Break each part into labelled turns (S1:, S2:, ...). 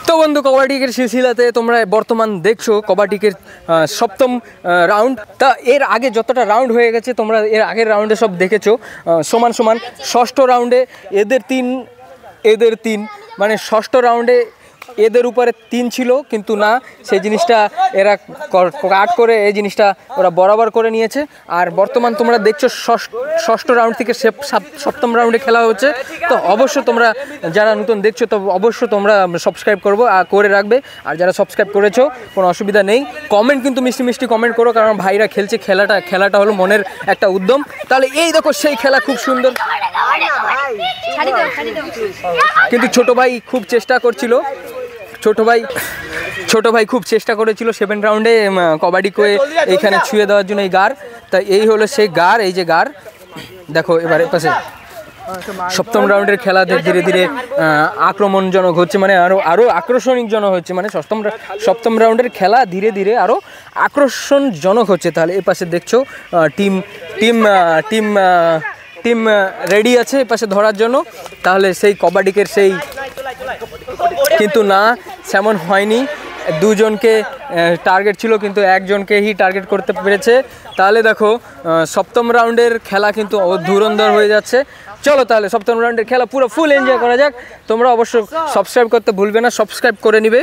S1: তো বন্ধু কবাডিকের সিলসিলাতে তোমরা বর্তমান দেখছো কবাডিকের সপ্তম রাউন্ড। তা এর আগে যতটা রাউন্ড হয়ে গেছে তোমরা এর আগের রাউন্ডে সব দেখেছো সমান সমান। ষষ্ঠ রাউন্ডে এদের তিন মানে ষষ্ঠ রাউন্ডে এদের উপরে 3 ছিল, কিন্তু না সেই জিনিসটা এরা কাট করে এই জিনিসটা ওরা বরাবর করে নিয়েছে। আর বর্তমান তোমরা দেখছো ষষ্ঠ রাউন্ড থেকে সপ্তম রাউন্ডে খেলা হচ্ছে। তো অবশ্য তোমরা যারা নতুন দেখছো তো অবশ্য তোমরা সাবস্ক্রাইব করে রাখবে। আর যারা সাবস্ক্রাইব করেছো কোনো অসুবিধা নেই, কমেন্ট কিন্তু মিষ্টি মিষ্টি কমেন্ট করো, কারণ ভাইরা খেলছে, খেলাটা হলো মনের একটা উদ্যম। তাহলে এই দেখো সেই খেলা খুব সুন্দর, কিন্তু ছোট ভাই খুব চেষ্টা করছিল, ছোট ভাই খুব চেষ্টা করেছিল 7 রাউন্ডে কবাডিকে এইখানে ছুঁয়ে দেওয়ার জন্য এই গার। তাই এই হলো সেই গার, এই যে গার দেখো। এবারে পাশে সপ্তম রাউন্ডের খেলা ধীরে ধীরে আক্রমণজনক হচ্ছে, মানে আরও আকর্ষণীয়জনক হচ্ছে, মানে সপ্তম রাউন্ডের খেলা ধীরে ধীরে আরও আকর্ষণজনক হচ্ছে। তাহলে এই পাশে দেখছো টিম রেডি আছে এ পাশে ধরার জন্য। তাহলে সেই কবাডিকের সেই কিন্তু না সেমন হয়নি, দুজনকে টার্গেট ছিল কিন্তু একজনকেই টার্গেট করতে পেরেছে। তাহলে দেখো সপ্তম রাউন্ডের খেলা কিন্তু ধুরন্ধর হয়ে যাচ্ছে। চলো তাহলে সপ্তম রাউন্ডের খেলা পুরো ফুল এনজয় করা যাক। তোমরা অবশ্য সাবস্ক্রাইব করতে ভুলবে না, সাবস্ক্রাইব করে নিবে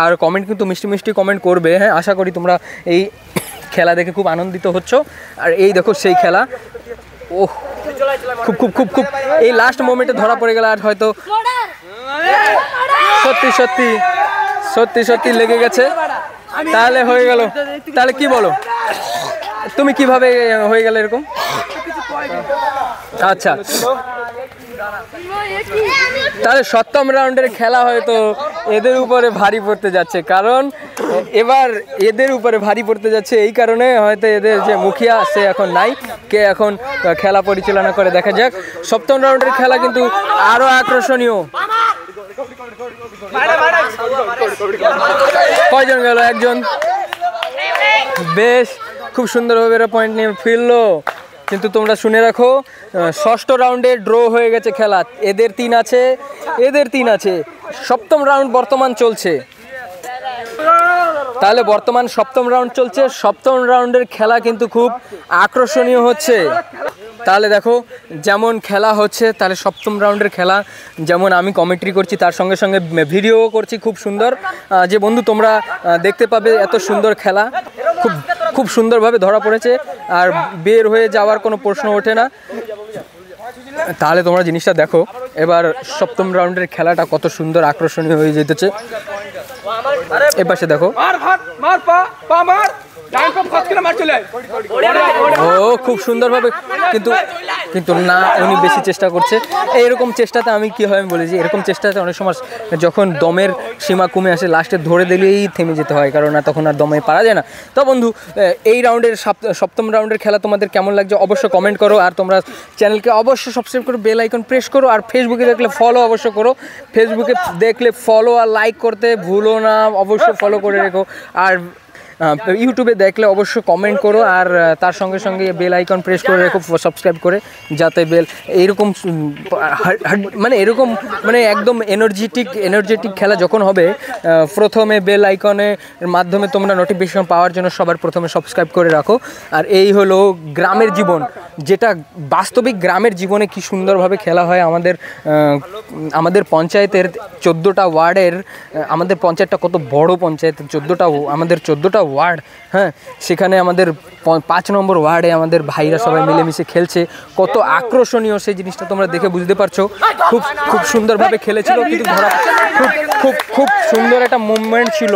S1: আর কমেন্ট কিন্তু মিষ্টি মিষ্টি কমেন্ট করবে। হ্যাঁ, আশা করি তোমরা এই খেলা দেখে খুব আনন্দিত হচ্ছ। আর এই দেখো সেই খেলা, ওহ খুব খুব খুব খুব এই লাস্ট মোমেন্টে ধরা পড়ে গেল। আর হয়তো সত্যি লেগে গেছে, তাহলে হয়ে গেল। তাহলে কি বলো তুমি, কিভাবে হয়ে গেল এরকম? আচ্ছা, তাহলে সপ্তম রাউন্ডের খেলা হয়তো এদের উপরে ভারী পড়তে যাচ্ছে, কারণ এবার এদের উপরে ভারী পড়তে যাচ্ছে এই কারণে হয়তো এদের যে মুখিয়া সে এখন নাই, কে এখন খেলা পরিচালনা করে দেখা যাক। সপ্তম রাউন্ডের খেলা কিন্তু আরো আকর্ষণীয়। কয়জন গেল? একজন, বেশ খুব সুন্দরভাবে এরা পয়েন্ট নিয়ে ফিরলো। কিন্তু তোমরা শুনে রাখো, ষষ্ঠ রাউন্ডে ড্র হয়ে গেছে খেলা, এদের 3 আছে। সপ্তম রাউন্ড বর্তমান চলছে। তাহলে বর্তমান সপ্তম রাউন্ড চলছে, সপ্তম রাউন্ডের খেলা কিন্তু খুব আকর্ষণীয় হচ্ছে। তাহলে দেখো যেমন খেলা হচ্ছে, তাহলে সপ্তম রাউন্ডের খেলা যেমন আমি কমেন্ট্রি করছি তার সঙ্গে সঙ্গে ভিডিও করছি খুব সুন্দর, যে বন্ধু তোমরা দেখতে পাবে এত সুন্দর খেলা খুব সুন্দরভাবে ধরা পড়েছে, আর বের হয়ে যাওয়ার কোনো প্রশ্ন ওঠে না। তাহলে তোমরা জিনিসটা দেখো, এবার সপ্তম রাউন্ডের খেলাটা কত সুন্দর আকর্ষণীয় হয়ে যেতেছে। এপাশে দেখো, ও খুব সুন্দরভাবে, কিন্তু না উনি বেশি চেষ্টা করছে। এইরকম চেষ্টাতে আমি কি হয় আমি বলেছি, এরকম চেষ্টাতে অনেক সময় যখন দমের সীমা কমে আসে লাস্টে ধরে দিলেই থেমে যেতে হয়, কারণ তখন আর দমে পারা যায় না। তো বন্ধু এই রাউন্ডের সপ্তম রাউন্ডের খেলা তোমাদের কেমন লাগছে অবশ্য কমেন্ট করো। আর তোমরা চ্যানেলকে অবশ্যই সাবস্ক্রাইব করো, বেল আইকন প্রেস করো। আর ফেসবুকে দেখলে ফলো অবশ্য করো, ফেসবুকে দেখলে ফলো আর লাইক করতে ভুলো না, অবশ্যই ফলো করে রেখো। আর ইউটিউবে দেখলে অবশ্যই কমেন্ট করো, আর তার সঙ্গে সঙ্গে বেল আইকন প্রেস করে রেখো সাবস্ক্রাইব করে, যাতে এরকম একদম এনার্জেটিক খেলা যখন হবে, প্রথমে বেল আইকনের মাধ্যমে তোমরা নোটিফিকেশন পাওয়ার জন্য সবার প্রথমে সাবস্ক্রাইব করে রাখো। আর এই হলো গ্রামের জীবন, যেটা বাস্তবিক গ্রামের জীবনে কি সুন্দরভাবে খেলা হয়। আমাদের পঞ্চায়েতের 14টা ওয়ার্ডের, আমাদের পঞ্চায়েতটা কত বড় পঞ্চায়েত, 14টা ওয়ার্ড, হ্যাঁ, সেখানে আমাদের 5 নম্বর ওয়ার্ডে আমাদের ভাইরা সবাই মিলেমিশে খেলছে, কত আকর্ষণীয় সেই জিনিসটা তোমরা দেখে বুঝতে পারছো। খুব সুন্দরভাবে খেলেছিল, কিন্তু খুব সুন্দর একটা মুভমেন্ট ছিল,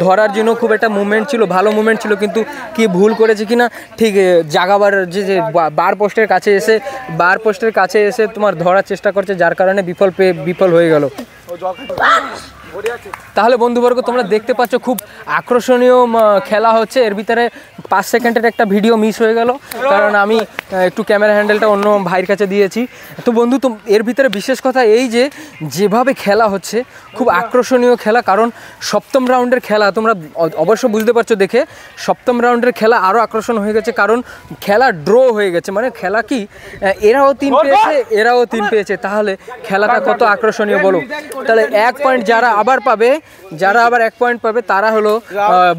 S1: ধরার জন্য খুব একটা মুভমেন্ট ছিল, ভালো মুভমেন্ট ছিল। কিন্তু কি ভুল করেছে কিনা ঠিক জাগাবার যে বার পোস্টের কাছে এসে তোমার ধরার চেষ্টা করছে, যার কারণে বিফল হয়ে গেল। তাহলে বন্ধুবর্গ তোমরা দেখতে পাচ্ছ খুব আকর্ষণীয় খেলা হচ্ছে। এর ভিতরে 5 সেকেন্ডের একটা ভিডিও মিস হয়ে গেল, কারণ আমি একটু ক্যামেরা হ্যান্ডেলটা অন্য ভাইয়ের কাছে দিয়েছি। তো বন্ধু এর ভিতরে বিশেষ কথা এই যেভাবে খেলা হচ্ছে খুব আকর্ষণীয় খেলা, কারণ সপ্তম রাউন্ডের খেলা তোমরা অবশ্য বুঝতে পারছো দেখে, সপ্তম রাউন্ডের খেলা আরও আকর্ষণ হয়ে গেছে, কারণ খেলা ড্র হয়ে গেছে। মানে খেলা কি এরাও 3 পেয়েছে, এরাও 3 পেয়েছে, তাহলে খেলাটা কত আকর্ষণীয় বলো। তাহলে 1 পয়েন্ট যারা আবার পাবে, যারা আবার 1 পয়েন্ট পাবে তারা হলো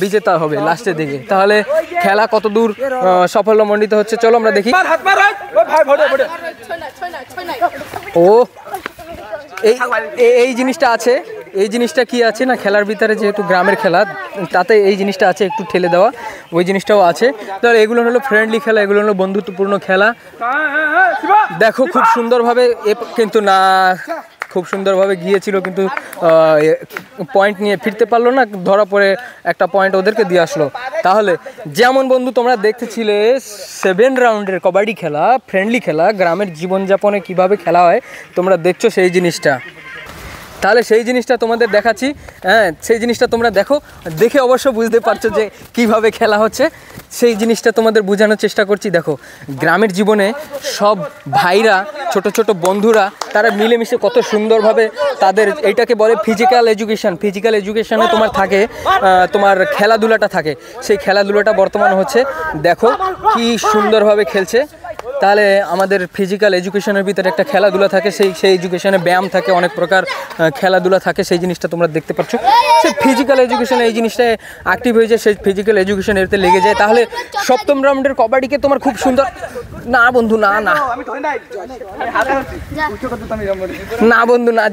S1: বিজেতা হবে লাস্টের দিকে। তাহলে খেলা কত দূর সাফল্যমণ্ডিত হচ্ছে চলো আমরা দেখি। ও এই জিনিসটা আছে, এই জিনিসটা কি আছে না, খেলার ভিতরে যেহেতু গ্রামের খেলা তাতে এই জিনিসটা আছে, একটু ঠেলে দেওয়া ওই জিনিসটাও আছে। তাহলে এগুলো হলো ফ্রেন্ডলি খেলা, এগুলো হলো বন্ধুত্বপূর্ণ খেলা। দেখো খুব সুন্দরভাবে কিন্তু না, খুব সুন্দরভাবে গিয়েছিল কিন্তু পয়েন্ট নিয়ে ফিরতে পারলো না, ধরা পড়ে একটা পয়েন্ট ওদেরকে দিয়ে আসলো। তাহলে যেমন বন্ধু তোমরা দেখতেছিলে 7 রাউন্ডের কবাডি খেলা, ফ্রেন্ডলি খেলা, গ্রামের জীবনযাপনে কিভাবে খেলা হয় তোমরা দেখছো সেই জিনিসটা। তাহলে সেই জিনিসটা তোমাদের দেখাচ্ছি, হ্যাঁ সেই জিনিসটা তোমরা দেখো, দেখে অবশ্য বুঝতে পারছো যে কিভাবে খেলা হচ্ছে, সেই জিনিসটা তোমাদের বোঝানোর চেষ্টা করছি। দেখো গ্রামের জীবনে সব ভাইরা, ছোট ছোট বন্ধুরা, তারা মিলেমিশে কত সুন্দরভাবে তাদের এইটাকে বলে ফিজিক্যাল এডুকেশন। ফিজিক্যাল এডুকেশনে তোমার থাকে তোমার খেলাধুলাটা থাকে, সেই খেলাধুলাটা বর্তমান হচ্ছে। দেখো কি সুন্দরভাবে খেলছে। তাহলে আমাদের ফিজিক্যাল এডুকেশনের ভিতরে একটা খেলাধুলা থাকে, সেই এডুকেশনে ব্যায়াম থাকে, অনেক প্রকার খেলাধুলা থাকে, সেই জিনিসটা তোমরা দেখতে পাচ্ছ। সেই ফিজিক্যাল এডুকেশনে এই জিনিসটা অ্যাক্টিভ হয়ে যায়, সেই ফিজিক্যাল এডুকেশন এতে লেগে যায়। তাহলে সপ্তম রাউন্ডের কবাডিকে তোমার খুব সুন্দর না বন্ধু, না না না বন্ধু না,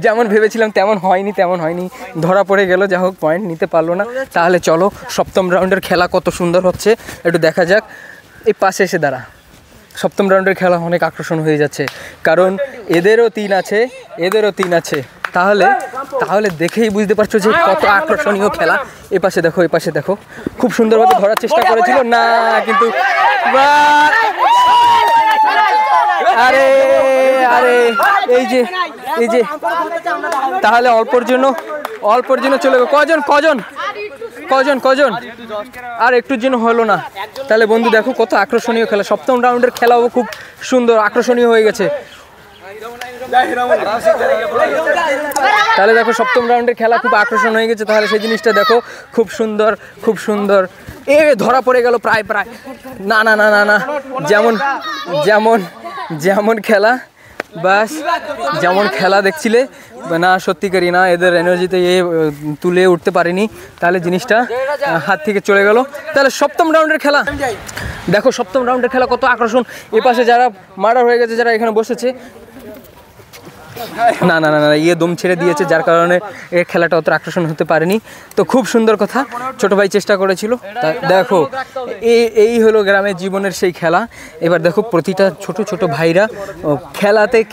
S1: যেমন ভেবেছিলাম তেমন হয়নি, ধরা পড়ে গেল, যা হোক পয়েন্ট নিতে পারলো না। তাহলে চলো সপ্তম রাউন্ডের খেলা কত সুন্দর হচ্ছে একটু দেখা যাক। এই পাশে এসে দাঁড়া। সপ্তম রাউন্ডের খেলা অনেক আকর্ষণ হয়ে যাচ্ছে, কারণ এদেরও 3 আছে। তাহলে দেখেই বুঝতে পারছো যে কত আকর্ষণীয় খেলা। এ পাশে দেখো খুব সুন্দরভাবে ধরার চেষ্টা করেছিল না, কিন্তু আরে আরে এই যে তাহলে অল্পর জন্য চলে গেল। কজন আর একটুর জন্য হলো না। তাহলে বন্ধু দেখো কত আকর্ষণীয় খেলা, সপ্তম রাউন্ডের খেলাও খুব সুন্দর আকর্ষণীয় হয়ে গেছে। তাহলে দেখো সপ্তম রাউন্ডের খেলা খুব আকর্ষণ হয়ে গেছে। তাহলে সেই জিনিসটা দেখো খুব সুন্দর। ধরা পড়ে গেল প্রায় না না না না না, যেমন খেলা, বাস যেমন খেলা দেখছিলে না, সত্যিকারই না, এদের এনার্জিতে তুলে উঠতে পারেনি। তাহলে জিনিসটা হাত থেকে চলে গেল। তাহলে সপ্তম রাউন্ডের খেলা দেখো, সপ্তম রাউন্ডের খেলা কত আকর্ষণ। এপাশে যারা মার্ডার হয়ে গেছে, যারা এখানে বসেছে, না না না না দম ছেড়ে দিয়েছে, যার কারণে এই খেলাটা অত আকর্ষণ হতে পারেনি। তো খুব সুন্দর কথা, ছোট ভাই চেষ্টা করেছিল। দেখো এই হলো গ্রামের জীবনের সেই খেলা। এবার দেখো প্রতিটা ছোট ভাইরা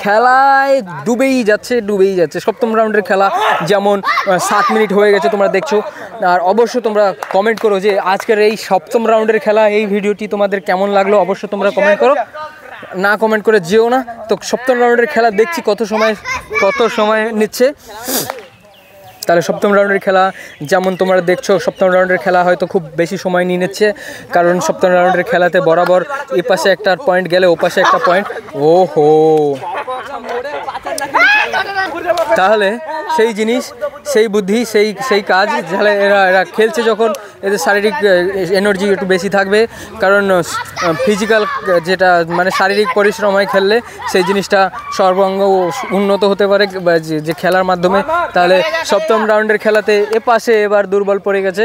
S1: খেলায় ডুবেই যাচ্ছে। সপ্তম রাউন্ডের খেলা যেমন 7 মিনিট হয়ে গেছে তোমরা দেখছো। আর অবশ্য তোমরা কমেন্ট করো যে আজকের এই সপ্তম রাউন্ডের খেলা, এই ভিডিওটি তোমাদের কেমন লাগলো, অবশ্য তোমরা কমেন্ট করো। না কমেন্ট করে যেও না। তো সপ্তম রাউন্ডের খেলা দেখছি কত সময় নিচ্ছে। তাহলে সপ্তম রাউন্ডের খেলা যেমন তোমরা দেখছো, সপ্তম রাউন্ডের খেলা হয়তো খুব বেশি সময় নিয়ে নিচ্ছে, কারণ সপ্তম রাউন্ডের খেলাতে বরাবর এ পাশে একটা পয়েন্ট গেলে ও পাশে একটা পয়েন্ট। ওহো, তাহলে সেই জিনিস, সেই বুদ্ধি, সেই কাজ, তাহলে এরা খেলছে যখন এদের শারীরিক এনার্জি একটু বেশি থাকবে, কারণ ফিজিক্যাল যেটা মানে শারীরিক পরিশ্রম হয় খেললে, সেই জিনিসটা সর্বাঙ্গ উন্নত হতে পারে যে খেলার মাধ্যমে। তাহলে সপ্তম রাউন্ডের খেলাতে এ পাশে এবার দুর্বল পড়ে গেছে।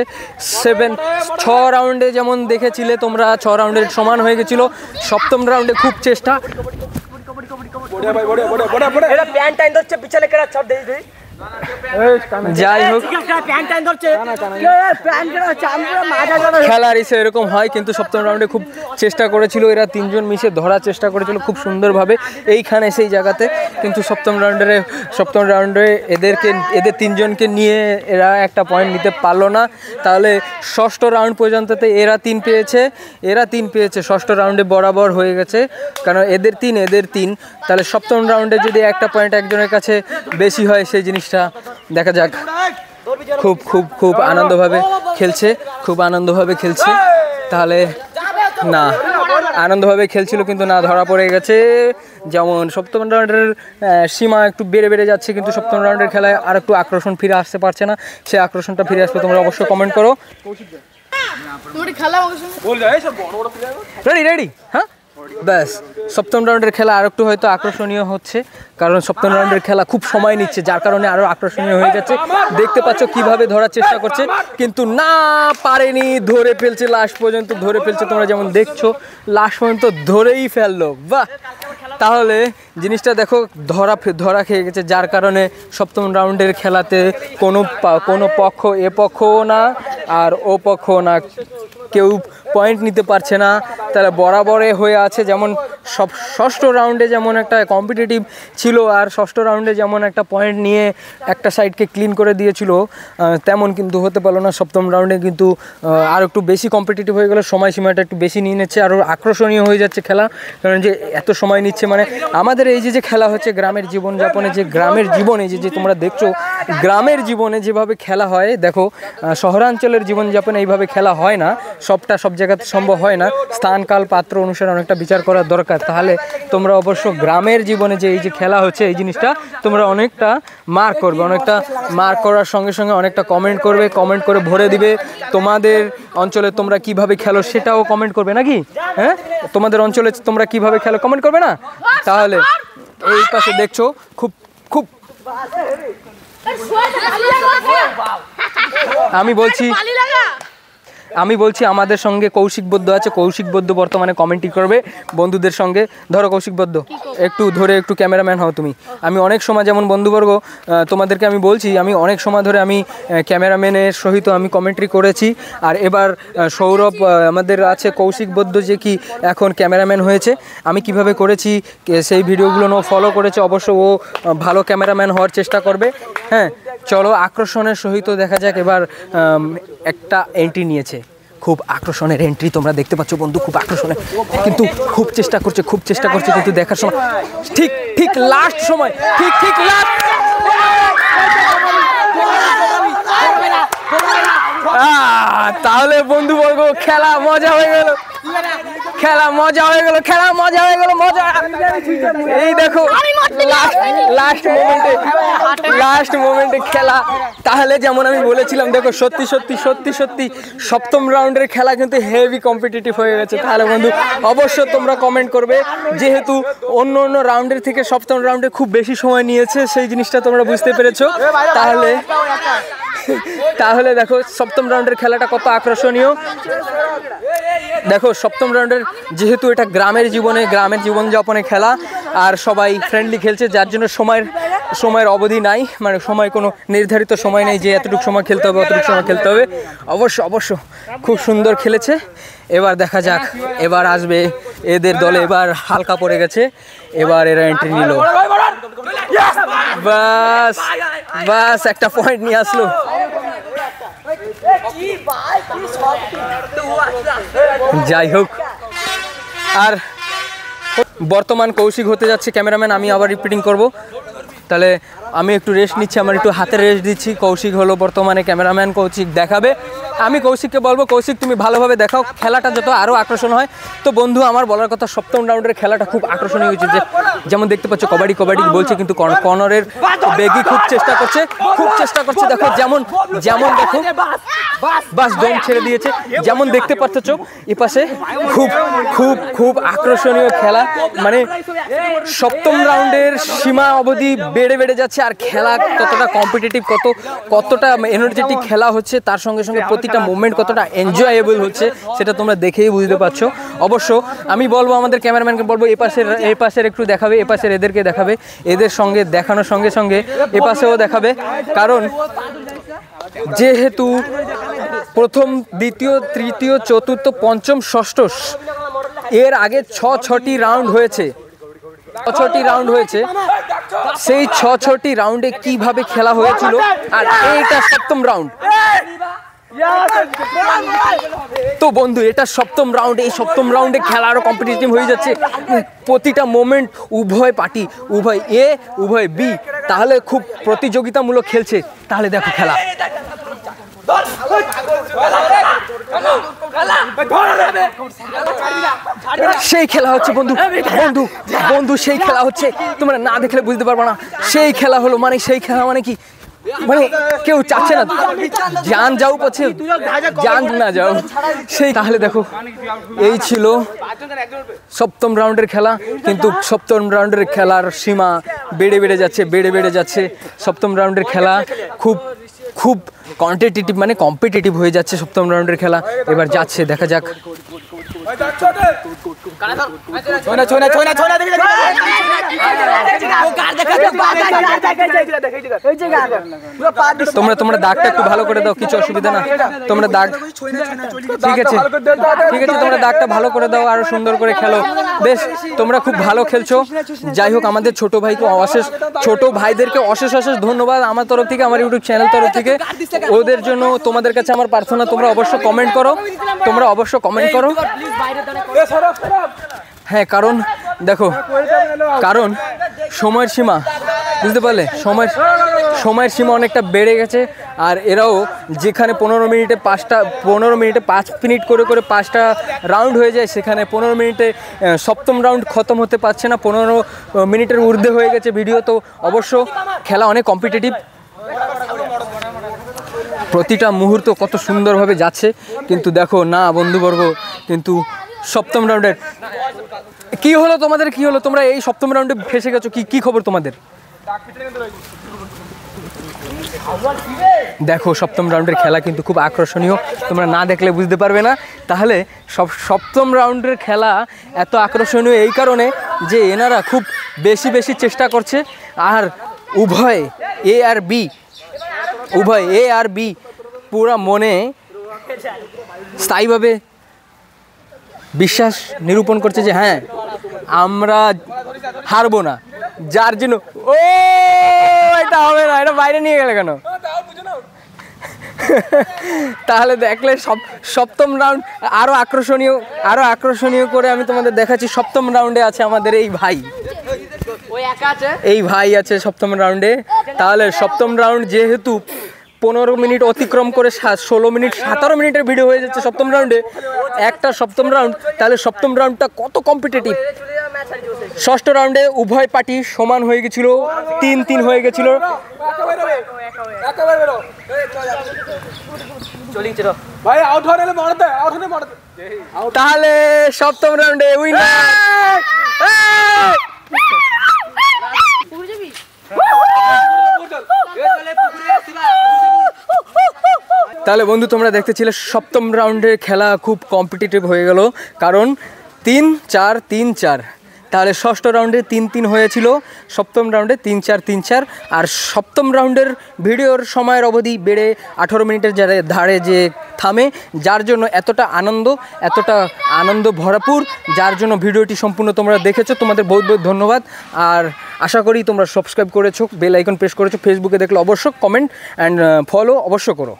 S1: 6 রাউন্ডে যেমন দেখেছিলে তোমরা, 6 রাউন্ডের সমান হয়ে গেছিলো। সপ্তম রাউন্ডে খুব চেষ্টা, যাই হোক খেলার এসে এরকম হয়, কিন্তু সপ্তম রাউন্ডে খুব চেষ্টা করেছিল এরা 3 জন মিশে ধরার চেষ্টা করেছিল খুব সুন্দরভাবে এইখানে সেই জায়গাতে, কিন্তু সপ্তম রাউন্ডে এদের 3 জনকে নিয়ে এরা একটা পয়েন্ট নিতে পারলো না। তাহলে ষষ্ঠ রাউন্ড পর্যন্ততে এরা 3 পেয়েছে। ষষ্ঠ রাউন্ডে বরাবর হয়ে গেছে, কারণ এদের 3। তাহলে সপ্তম রাউন্ডে যদি একটা পয়েন্ট একজনের কাছে বেশি হয়, সেই জিনিসটা দেখা যাক। খুব আনন্দভাবে খেলছে। তাহলে না, আনন্দভাবে খেলছিল কিন্তু না, ধরা পড়ে গেছে। যেমন সপ্তম রাউন্ডের সীমা একটু বেড়ে যাচ্ছে, কিন্তু সপ্তম রাউন্ডের খেলায় আর একটু আকর্ষণ ফিরে আসতে পারছে না। সেই আকর্ষণটা ফিরে আসবে, তোমরা অবশ্যই কমেন্ট করো। রেডি? হ্যাঁ ব্যাস সপ্তম রাউন্ডের খেলা আর একটু হয়তো আকর্ষণীয় হচ্ছে, কারণ সপ্তম রাউন্ডের খেলা খুব সময় নিচ্ছে, যার কারণে আরও আকর্ষণীয় হয়ে যাচ্ছে। দেখতে পাচ্ছ কিভাবে ধরার চেষ্টা করছে, কিন্তু না পারেনি, ধরে ফেলছে, লাস্ট পর্যন্ত ধরে ফেলছে। তোমরা যেমন দেখছো লাস্ট পর্যন্ত ধরেই ফেললো। বাহ, তাহলে জিনিসটা দেখো ধরা খেয়ে গেছে, যার কারণে সপ্তম রাউন্ডের খেলাতে কোনো পক্ষ এ পক্ষও না আর ও পক্ষও না, কেউ পয়েন্ট নিতে পারছে না, তাহলে বরাবরে হয়ে আছে। যেমন ষষ্ঠ রাউন্ডে যেমন একটা কম্পিটিটিভ ছিল আর ষষ্ঠ রাউন্ডে যেমন একটা পয়েন্ট নিয়ে একটা সাইডকে ক্লিন করে দিয়েছিল, তেমন কিন্তু হতে পারলো না। সপ্তম রাউন্ডে কিন্তু আর একটু বেশি কম্পিটিটিভ হয়ে গেলে, সময়সীমাটা একটু বেশি নিয়ে নিচ্ছে, আরও আকর্ষণীয় হয়ে যাচ্ছে খেলা। কারণ যে এত সময় নিচ্ছে, মানে আমাদের এই যে খেলা হচ্ছে গ্রামের জীবনযাপনে, যে গ্রামের জীবনে যে তোমরা দেখছো গ্রামের জীবনে যেভাবে খেলা হয়, দেখো শহরাঞ্চলের জীবনযাপনে এইভাবে খেলা হয় না, সবটা সব জায়গাতে সম্ভব হয় না। স্থান কাল পাত্র অনুসারে অনেকটা বিচার করার দরকার। তাহলে তোমরা অবশ্য গ্রামের জীবনে যে এই যে খেলা হচ্ছে এই জিনিসটা তোমরা অনেকটা মার্ক করবে, অনেকটা মার্ক করার সঙ্গে সঙ্গে অনেকটা কমেন্ট করবে, কমেন্ট করে ভরে দিবে। তোমাদের অঞ্চলে তোমরা কিভাবে খেলো সেটাও কমেন্ট করবে নাকি? হ্যাঁ, তোমাদের অঞ্চলে তোমরা কিভাবে খেলো কমেন্ট করবে না? তাহলে এই পাশে দেখছো খুব খুব আমি বলছি আমাদের সঙ্গে কৌশিক বদ্ধ আছে। কৌশিক বদ্ধ বর্তমানে কমেন্টই করবে বন্ধুদের সঙ্গে। ধরো কৌশিক বদ্ধ, একটু ধরে একটু ক্যামেরাম্যান হও তুমি। আমি অনেক সময় যেমন বন্ধুবর্গ তোমাদেরকে আমি বলছি, আমি অনেক সময় ধরে আমি ক্যামেরাম্যানের সহিত আমি কমেন্ট্রি করেছি। আর এবার সৌরভ আমাদের আছে কৌশিক বদ্ধ, যে কি এখন ক্যামেরাম্যান হয়েছে। আমি কিভাবে করেছি সেই ভিডিওগুলো ফলো করেছে, অবশ্য ও ভালো ক্যামেরাম্যান হওয়ার চেষ্টা করবে। হ্যাঁ, চলো আকর্ষণের সহিত দেখা যাক। এবার একটা এন্ট্রি নিয়েছে, খুব আকর্ষণের এন্ট্রি তোমরা দেখতে পাচ্ছ বন্ধু, খুব আকর্ষণের, কিন্তু খুব চেষ্টা করছে কিন্তু দেখার সময় ঠিক লাস্ট সময় ঠিক লাস্ট তাহলে বন্ধুবর্গ খেলা মজা হয়ে গেল, এই দেখো লাস্ট মোমেন্টে খেলা। তাহলে যেমন আমি বলেছিলাম, দেখো সত্যি সপ্তম রাউন্ডের খেলা কিন্তু হেভি কম্পিটিটিভ হয়ে গেছে। তাহলে বন্ধু অবশ্য তোমরা কমেন্ট করবে, যেহেতু অন্য রাউন্ডের থেকে সপ্তম রাউন্ডে খুব বেশি সময় নিয়েছে, সেই জিনিসটা তোমরা বুঝতে পেরেছো। তাহলে দেখো সপ্তম রাউন্ডের খেলাটা কত আকর্ষণীয়। দেখো সপ্তম রাউন্ডের, যেহেতু এটা গ্রামের জীবনযাপনে খেলা আর সবাই ফ্রেন্ডলি খেলছে, যার জন্য সময়ের অবধি নাই, মানে সময় কোনো নির্ধারিত সময় নেই যে এতটুকু সময় খেলতে হবে অতটুকু সময় খেলতে হবে। অবশ্য খুব সুন্দর খেলেছে। এবার দেখা যাক, এবার আসবে এদের দলে, এবার হালকা পড়ে গেছে, এবার এরা এন্ট্রি নিল। বাস একটা পয়েন্ট নিয়ে আসলো। যাই হোক, আর বর্তমান কৌশিক হতে যাচ্ছে ক্যামেরাম্যান। আমি আবার রিপিটিং করব, তাহলে আমি একটু রেস্ট নিচ্ছি, আমার একটু হাতে রেস্ট দিচ্ছি। কৌশিক হলো বর্তমানে ক্যামেরাম্যান, কৌশিক দেখাবে। আমি কৌশিককে বলবো, কৌশিক তুমি ভালোভাবে দেখাও, খেলাটা যত আরও আকর্ষণ হয়। তো বন্ধু আমার বলার কথা, সপ্তম রাউন্ডের খেলাটা খুব আকর্ষণীয় হয়েছে। যেমন দেখতে পাচ্ছ কবাডি বলছে, কিন্তু কর্নারের বেগি খুব চেষ্টা করছে। দেখো যেমন দেখো বাস দম ছেড়ে দিয়েছে। যেমন দেখতে পাচ্ছ এপাশে খুব আকর্ষণীয় খেলা, মানে সপ্তম রাউন্ডের সীমা অবধি বেড়ে যাচ্ছে। আর খেলা কতটা কম্পিটিটিভ, কতটা এনার্জেটিক খেলা হচ্ছে, তার সঙ্গে সঙ্গে প্রতিটা মুভমেন্ট কতটা এনজয়েবল হচ্ছে, সেটা তোমরা দেখেই বুঝতে পারছো। অবশ্য আমি বলবো আমাদের ক্যামেরাম্যানকে বলবো এই পাশের একটু দেখাবে, এপাশের এদেরকে দেখাবে, এদের সঙ্গে দেখানোর সঙ্গে সঙ্গে এপাশেও দেখাবে। কারণ যেহেতু প্রথম, দ্বিতীয়, তৃতীয়, চতুর্থ, পঞ্চম, ষষ্ঠ, এর আগে ছটি রাউন্ড হয়েছে, সেই ছটি রাউন্ডে কিভাবে খেলা হয়েছিল, আর এইটা সপ্তম রাউন্ড। তো বন্ধু এটা সপ্তম রাউন্ড, এই সপ্তম রাউন্ডে খেলা আরো কম্পিটিটিভ হয়ে যাচ্ছে। প্রতিটা মোমেন্ট উভয় পার্টি, উভয় এ উভয় বি, তাহলে খুব প্রতিযোগিতামূলক খেলছে। তাহলে দেখো খেলা সেই খেলা হচ্ছে বন্ধু সেই খেলা হচ্ছে, তোমরা না দেখলে বুঝতে পারবে না। সেই খেলা হলো, মানে সেই খেলা মানে কি, মানে কেউ চাচ্ছে না জান যাও পছে জান না যাও সেই। তাহলে দেখো এই ছিল সপ্তম রাউন্ডের খেলা, কিন্তু সপ্তম রাউন্ডের খেলার সীমা বেড়ে যাচ্ছে। সপ্তম রাউন্ডের খেলা খুব খুব কম্পিটিটিভ হয়ে যাচ্ছে সপ্তম রাউন্ডের খেলা। এবার যাচ্ছে, দেখা যাক। তোমরা দাগটা একটু ভালো করে দাও, কিছু অসুবিধা না। তোমরা দাগ ঠিক আছে, তোমরা দাগটা ভালো করে দাও, আরো সুন্দর করে খেলো। বেশ, তোমরা খুব ভালো খেলছো। যাই হোক, আমাদের ছোট ভাইদেরকে অশেষ ধন্যবাদ আমার তরফ থেকে, আমার ইউটিউব চ্যানেল তরফ থেকে। ওদের জন্য তোমাদের কাছে আমার প্রার্থনা, তোমরা অবশ্য কমেন্ট করো। হ্যাঁ, কারণ দেখো, সময়ের সীমা, বুঝতে পারলে, সময়ের সীমা অনেকটা বেড়ে গেছে। আর এরাও যেখানে 15 মিনিটে 5 মিনিট করে 5টা রাউন্ড হয়ে যায়, সেখানে 15 মিনিটে সপ্তম রাউন্ড খতম হতে পারছে না, 15 মিনিটের ঊর্ধ্বে হয়ে গেছে ভিডিও। তো অবশ্য খেলা অনেক কম্পিটিটিভ, প্রতিটা মুহূর্ত কত সুন্দরভাবে যাচ্ছে। কিন্তু দেখো না বন্ধুবর্গ, কিন্তু সপ্তম রাউন্ডের কি হলো তোমাদের, তোমরা এই সপ্তম রাউন্ডে ফেসে গেছো, কি খবর তোমাদের? দেখো সপ্তম রাউন্ডের খেলা কিন্তু খুব আকর্ষণীয়, তোমরা না দেখলে বুঝতে পারবে না। তাহলে সপ্তম রাউন্ডের খেলা এত আকর্ষণীয় এই কারণে যে এনারা খুব বেশি চেষ্টা করছে। আর উভয় এ আর বি পুরা মনে স্থায়ীভাবে বিশ্বাস নিরূপণ করছে যে হ্যাঁ, আমরা হারবো না। যার জন্য এটা হবে না, এটা বাইরে নিয়ে গেলে কেন? তাহলে দেখলে সপ্তম রাউন্ড আরো আকর্ষণীয় করে আমি তোমাদের দেখাচ্ছি। সপ্তম রাউন্ডে আছে আমাদের এই ভাই আছে সপ্তম রাউন্ডে। তাহলে সপ্তম রাউন্ড যেহেতু 15 মিনিট অতিক্রম করে 17 মিনিটের ভিডিও হয়ে যাচ্ছে সপ্তম রাউন্ডে, একটা সপ্তম রাউন্ড। তাহলে সপ্তম রাউন্ডটা কত কম্পিটিটিভ। ষষ্ঠ রাউন্ডে উভয় পার্টি সমান হয়ে গেছিল, 3-3 হয়ে গেছিল। তাহলে সপ্তম রাউন্ডে উইনার তাহলে বন্ধু, তোমরা দেখতেছিলে সপ্তম রাউন্ডের খেলা খুব কম্পিটিটিভ হয়ে গেল, কারণ 3-4 তাহলে ষষ্ঠ রাউন্ডে 3-3 হয়েছিল, সপ্তম রাউন্ডে 3-4 আর সপ্তম রাউন্ডের ভিডিওর সময়ের অবধি বেড়ে 18 মিনিটের ধারে যে থামে, যার জন্য এতটা আনন্দ ভরপুর, যার জন্য ভিডিওটি সম্পূর্ণ তোমরা দেখেছো। তোমাদের বহুত ধন্যবাদ। আর আশা করি তোমরা সাবস্ক্রাইব করেছো, বেল আইকন প্রেস করেছো। ফেসবুকে দেখলে অবশ্যই কমেন্ট অ্যান্ড ফলো অবশ্য করো।